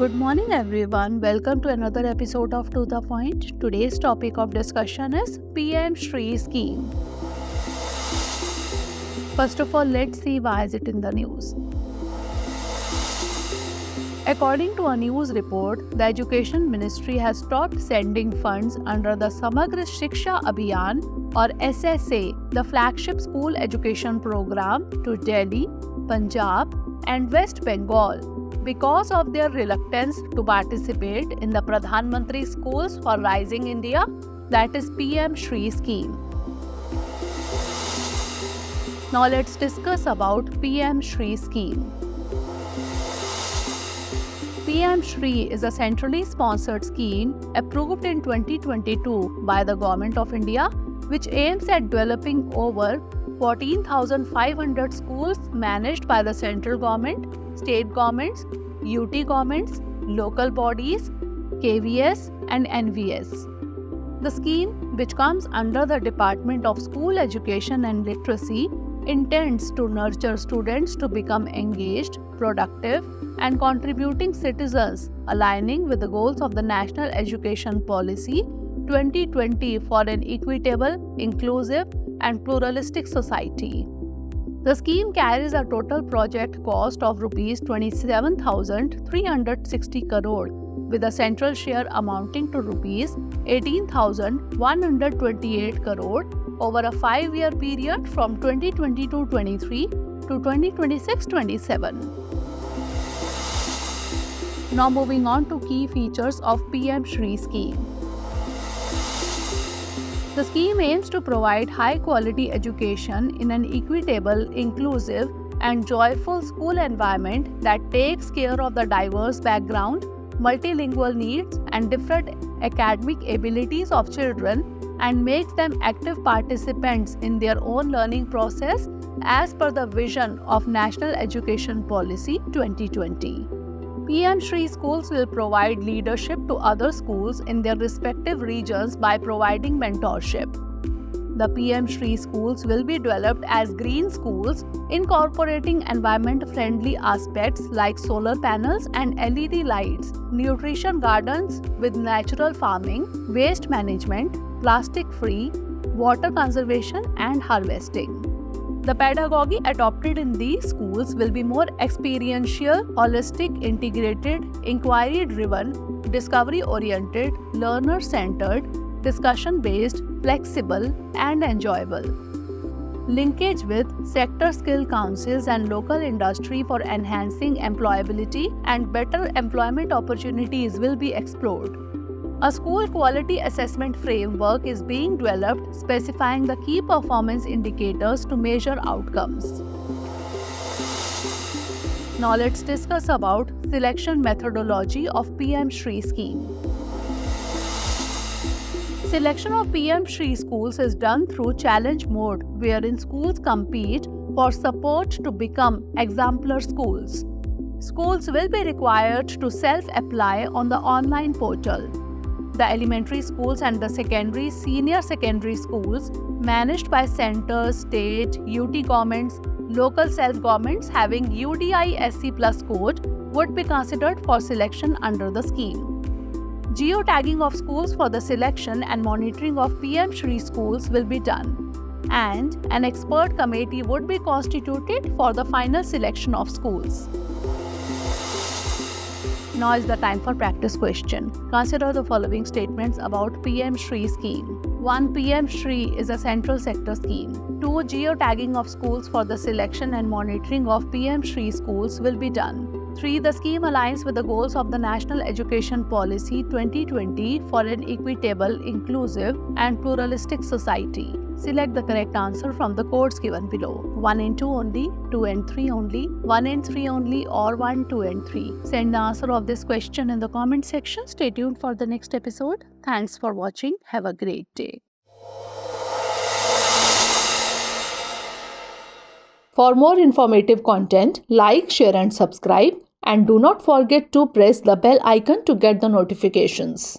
Good morning everyone. Welcome to another episode of To The Point. Today's topic of discussion is PM Shri scheme. First of all, let's see why is it in the news. According to a news report, the Education Ministry has stopped sending funds under the Samagra Shiksha Abhiyan or SSA, the flagship school education program, to Delhi, Punjab and West Bengal because of their reluctance to participate in the Pradhan Mantri Schools for Rising India, that is PM Shri scheme. Now let's discuss about PM Shri scheme. PM Shri is a centrally sponsored scheme approved in 2022 by the Government of India, which aims at developing over 14,500 schools managed by the central government, state governments, UT governments, local bodies, KVS and NVS. The scheme, which comes under the Department of School Education and Literacy, intends to nurture students to become engaged, productive and contributing citizens, aligning with the goals of the National Education Policy 2020 for an equitable, inclusive and pluralistic society. The scheme carries a total project cost of Rs 27,360 crore with a central share amounting to Rs 18,128 crore over a 5-year period from 2022-23 to 2026-27. Now moving on to key features of PM Shri scheme. The scheme aims to provide high-quality education in an equitable, inclusive and joyful school environment that takes care of the diverse background, multilingual needs and different academic abilities of children and makes them active participants in their own learning process as per the vision of National Education Policy 2020. PM Shri schools will provide leadership to other schools in their respective regions by providing mentorship. The PM Shri schools will be developed as green schools, incorporating environment-friendly aspects like solar panels and LED lights, nutrition gardens with natural farming, waste management, plastic-free, water conservation and harvesting. The pedagogy adopted in these schools will be more experiential, holistic, integrated, inquiry-driven, discovery-oriented, learner-centered, discussion-based, flexible, and enjoyable. Linkage with sector skill councils and local industry for enhancing employability and better employment opportunities will be explored. A school quality assessment framework is being developed specifying the key performance indicators to measure outcomes. Now let's discuss about selection methodology of PM Shri scheme. Selection of PM Shri schools is done through challenge mode, wherein schools compete for support to become exemplar schools. Schools will be required to self-apply on the online portal. The elementary schools and the senior secondary schools managed by centers, state, UT governments, local self-governments having UDI SC plus code would be considered for selection under the scheme. Geotagging of schools for the selection and monitoring of PM Shri schools will be done, and an expert committee would be constituted for the final selection of schools. Now is the time for practice question. Consider the following statements about PM Shri scheme. 1. PM Shri is a central sector scheme. 2. Geotagging of schools for the selection and monitoring of PM Shri schools will be done. 3. The scheme aligns with the goals of the National Education Policy 2020 for an equitable, inclusive and pluralistic society. Select the correct answer from the codes given below. 1 and 2 only, 2 and 3 only, 1 and 3 only or 1, 2 and 3. Send the answer of this question in the comment section. Stay tuned for the next episode. Thanks for watching. Have a great day. For more informative content, like, share and subscribe. And do not forget to press the bell icon to get the notifications.